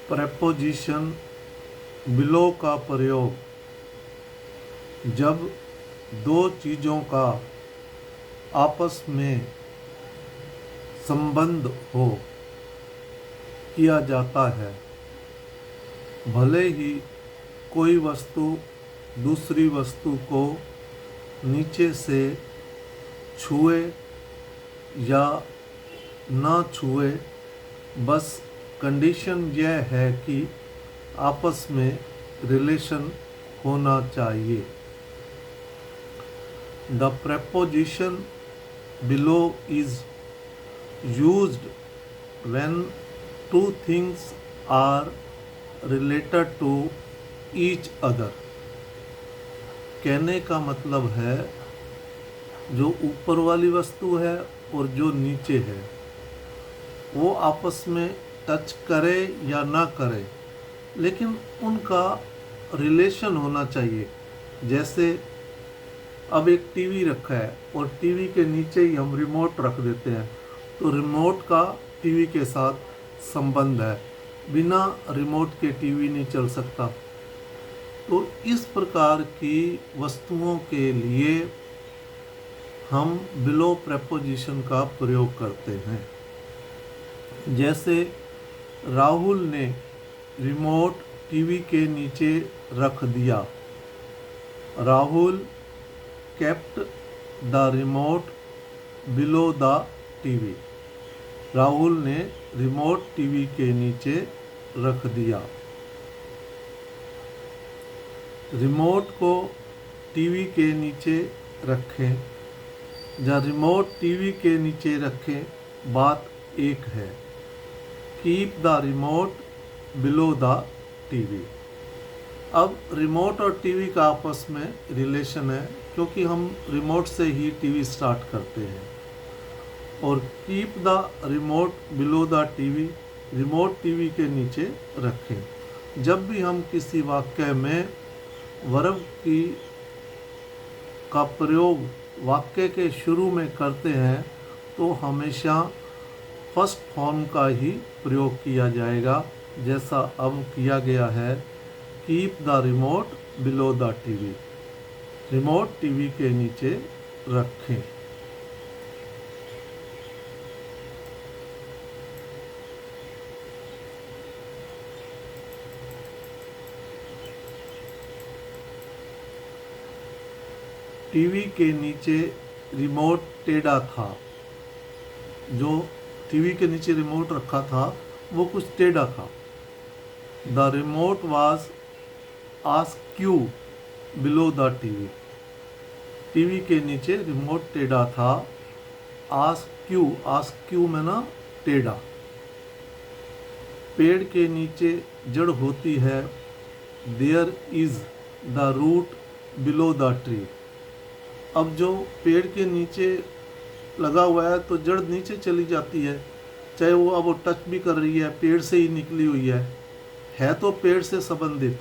Preposition below का प्रयोग जब दो चीज़ों का आपस में संबंध हो किया जाता है। भले ही कोई वस्तु दूसरी वस्तु को नीचे से छुए या ना छुए, बस कंडीशन यह है कि आपस में रिलेशन होना चाहिए। The preposition below is used when two things are related to each other। कहने का मतलब है जो ऊपर वाली वस्तु है और जो नीचे है वो आपस में टच करे या ना करे, लेकिन उनका रिलेशन होना चाहिए। जैसे अब एक टीवी रखा है और टीवी के नीचे ही हम रिमोट रख देते हैं, तो रिमोट का टीवी के साथ संबंध है, बिना रिमोट के टीवी नहीं चल सकता। तो इस प्रकार की वस्तुओं के लिए हम बिलो प्रेपोजिशन का प्रयोग करते हैं। जैसे राहुल ने रिमोट टीवी के नीचे रख दिया। Rahul kept the remote below the TV। Rahul ने रिमोट टीवी के नीचे रख दिया। रिमोट को टीवी के नीचे रखें या रिमोट टीवी के नीचे रखें, बात एक है। Keep the remote below the TV. अब रिमोट और टीवी का आपस में रिलेशन है, क्योंकि हम रिमोट से ही टीवी स्टार्ट करते हैं। और keep the remote below the TV, remote TV के नीचे रखें। जब भी हम किसी वाक्य में वर्ब का प्रयोग वाक्य के शुरू में करते हैं तो हमेशा फर्स्ट फॉर्म का ही प्रयोग किया जाएगा, जैसा अब किया गया है। Keep the remote below the TV, remote TV के नीचे रखें। टीवी के नीचे रिमोट टेढ़ा था। जो टीवी के नीचे रिमोट रखा था वो कुछ टेढ़ा था। The remote was askew below the TV. TV के नीचे रिमोट टेढ़ा था। आस्क्यू में ना टेढ़ा। पेड़ के नीचे जड़ होती है। There is the root below the tree. अब जो पेड़ के नीचे लगा हुआ है तो जड़ नीचे चली जाती है, चाहे वो अब वो टच भी कर रही है, पेड़ से ही निकली हुई है तो पेड़ से संबंधित,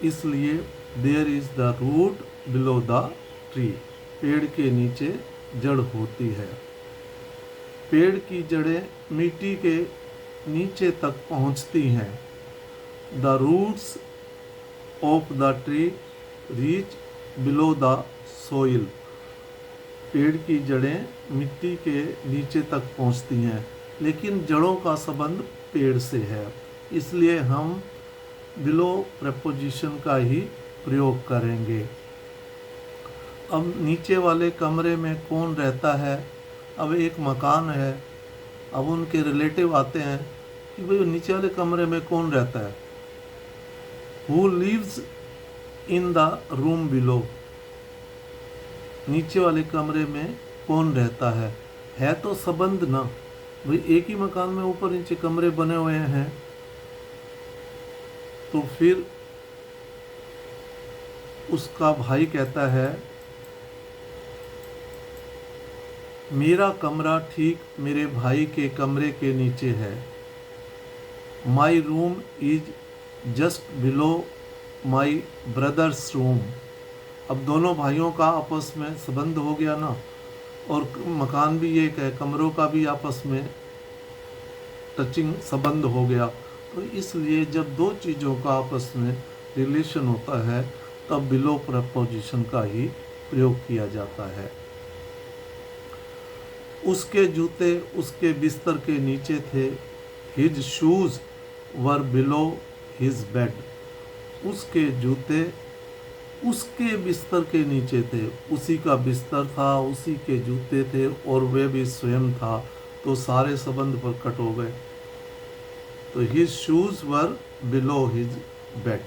इसलिए there is the root below the tree. पेड़ के नीचे जड़ होती है। पेड़ की जड़ें मिट्टी के नीचे तक पहुंचती हैं। The roots of the tree reach below the soil. पेड़ की जड़ें मिट्टी के नीचे तक पहुंचती हैं, लेकिन जड़ों का संबंध पेड़ से है, इसलिए हम बिलो प्रेपोजिशन का ही प्रयोग करेंगे। अब नीचे वाले कमरे में कौन रहता है? अब एक मकान है। अब उनके रिलेटिव आते हैं कि भाई नीचे वाले कमरे में कौन रहता है। Who lives in the room below. नीचे वाले कमरे में कौन रहता है तो संबंध ना, भाई एक ही मकान में ऊपर नीचे कमरे बने हुए हैं, तो फिर उसका भाई कहता है मेरा कमरा ठीक मेरे भाई के कमरे के नीचे है। My room is just below my brothers room. अब दोनों भाइयों का आपस में संबंध हो गया ना, और मकान भी एक है, कमरों का भी आपस में टचिंग संबंध हो गया, तो इसलिए जब दो चीज़ों का आपस में रिलेशन होता है तब बिलो प्रपोजिशन का ही प्रयोग किया जाता है। उसके जूते उसके बिस्तर के नीचे थे, हिज शूज वर बिलो हिज बेड। उसके जूते उसके बिस्तर के नीचे थे, उसी का बिस्तर था, उसी के जूते थे और वे भी स्वयं था, तो सारे संबंध प्रकट हो गए। तो हिज शूज वर बिलो हिज बेड।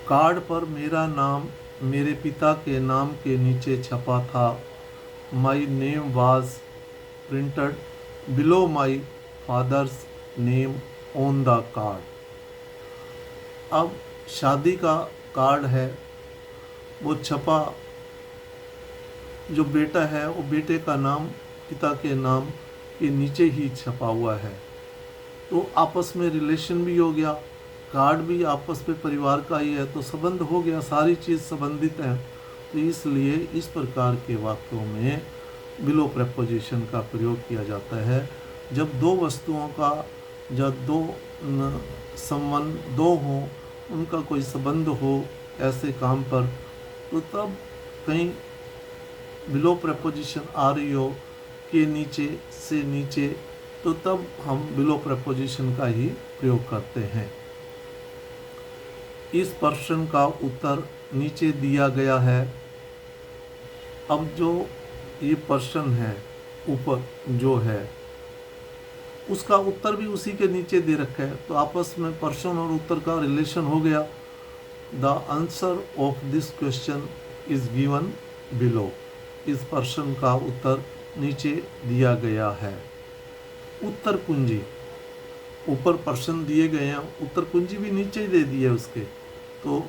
कार्ड पर मेरा नाम मेरे पिता के नाम के नीचे छपा था। My name was printed below my father's name on the card. अब शादी का कार्ड है, वो छपा, जो बेटा है वो बेटे का नाम पिता के नाम के नीचे ही छपा हुआ है। तो आपस में रिलेशन भी हो गया, कार्ड भी आपस में परिवार का ही है, तो संबंध हो गया, सारी चीज़ संबंधित हैं। तो इसलिए इस प्रकार के वाक्यों में बिलो प्रपोजिशन का प्रयोग किया जाता है जब दो वस्तुओं का, जब दो संबंध दो हों, उनका कोई संबंध हो ऐसे काम पर, तो तब कहीं बिलो प्रपोजिशन आ रही हो के नीचे से नीचे, तो तब हम बिलो प्रपोजिशन का ही प्रयोग करते हैं। इस प्रश्न का उत्तर नीचे दिया गया है। अब जो ये प्रश्न है ऊपर जो है उसका उत्तर भी उसी के नीचे दे रखा है, तो आपस में प्रश्न और उत्तर का रिलेशन हो गया। The answer of this question is given below. इस प्रश्न का उत्तर नीचे दिया गया है। उत्तर कुंजी, ऊपर प्रश्न दिए गए हैं, उत्तर कुंजी भी नीचे ही दे दी है उसके, तो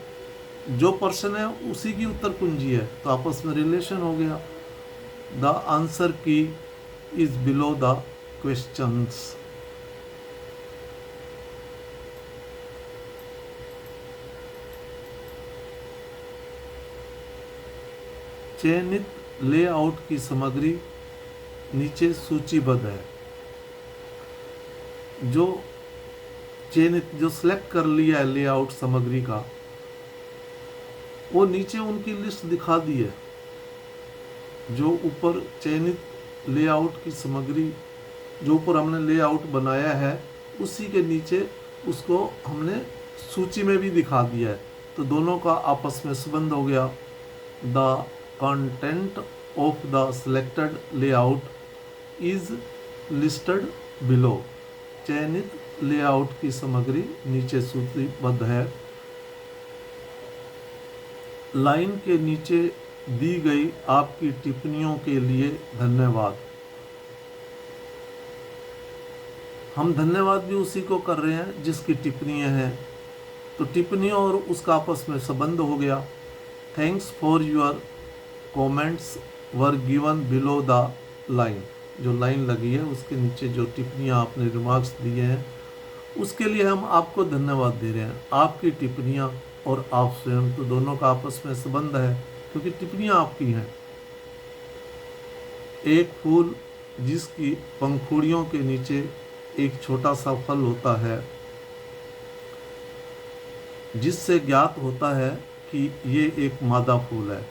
जो प्रश्न है उसी की उत्तर कुंजी है, तो आपस में रिलेशन हो गया। द आंसर की इज बिलो द क्वेश्चंस। चयनित लेआउट की सामग्री नीचे सूचीबद्ध है। जो चयनित, जो सिलेक्ट कर लिया है लेआउट सामग्री का, वो नीचे उनकी लिस्ट दिखा दी है। जो ऊपर चयनित लेआउट की सामग्री, जो ऊपर हमने लेआउट बनाया है, उसी के नीचे उसको हमने सूची में भी दिखा दिया है, तो दोनों का आपस में संबंध हो गया। The content of the selected layout is listed below. चयनित लेआउट की सामग्री नीचे सूचीबद्ध है। लाइन के नीचे दी गई आपकी टिप्पणियों के लिए धन्यवाद। हम धन्यवाद भी उसी को कर रहे हैं जिसकी टिप्पणियां हैं, तो टिप्पणियों और उसका आपस में संबंध हो गया। Thanks for your comments were given below the line. जो लाइन लगी है उसके नीचे जो टिप्पणियां आपने रिमार्क्स दिए हैं उसके लिए हम आपको धन्यवाद दे रहे हैं। आपकी टिप्पणियां और आप स्वयं, तो दोनों का आपस में संबंध है क्योंकि टिप्पणियां आपकी हैं। एक फूल जिसकी पंखुड़ियों के नीचे एक छोटा सा फल होता है, जिससे ज्ञात होता है कि ये एक मादा फूल है।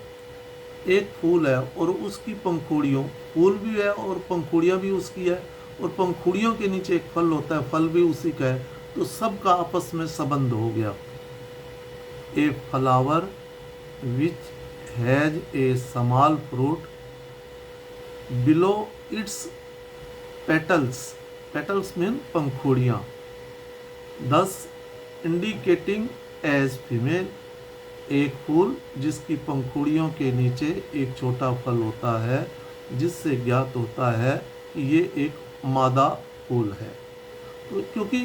एक फूल है और उसकी पंखुड़ियों, फूल भी है और पंखुड़ियाँ भी उसकी है, और पंखुड़ियों के नीचे एक फल होता है, फल भी उसी का है, तो सबका आपस में संबंध हो गया। A flower which has a small fruit below it's petals, petals mean पंखुड़ियाँ, दस इंडिकेटिंग एज फीमेल। एक फूल जिसकी पंखुड़ियों के नीचे एक छोटा फल होता है, जिससे ज्ञात होता है कि ये एक मादा फूल है। तो क्योंकि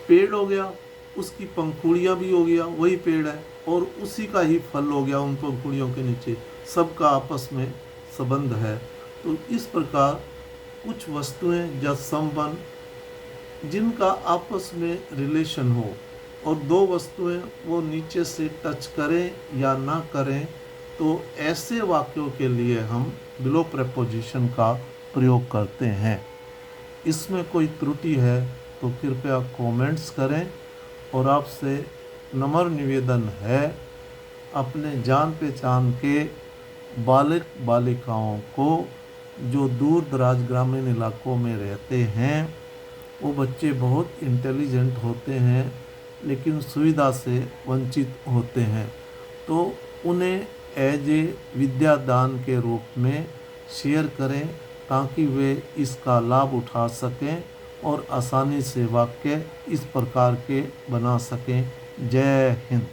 पेड़ हो गया, उसकी पंखुड़ियाँ भी हो गया, वही पेड़ है और उसी का ही फल हो गया उन पंखुड़ियों के नीचे, सबका आपस में संबंध है। तो इस प्रकार कुछ वस्तुएं या संबंध जिनका आपस में रिलेशन हो और दो वस्तुएं वो नीचे से टच करें या ना करें, तो ऐसे वाक्यों के लिए हम बिलो प्रेपोजिशन का प्रयोग करते हैं। इसमें कोई त्रुटि है तो कृपया कमेंट्स करें और आपसे नम्र निवेदन है अपने जान पहचान के बालक बालिकाओं को जो दूर दराज ग्रामीण इलाकों में रहते हैं, वो बच्चे बहुत इंटेलिजेंट होते हैं लेकिन सुविधा से वंचित होते हैं, तो उन्हें एज ए विद्यादान के रूप में शेयर करें ताकि वे इसका लाभ उठा सकें और आसानी से वाक्य इस प्रकार के बना सकें। जय हिंद।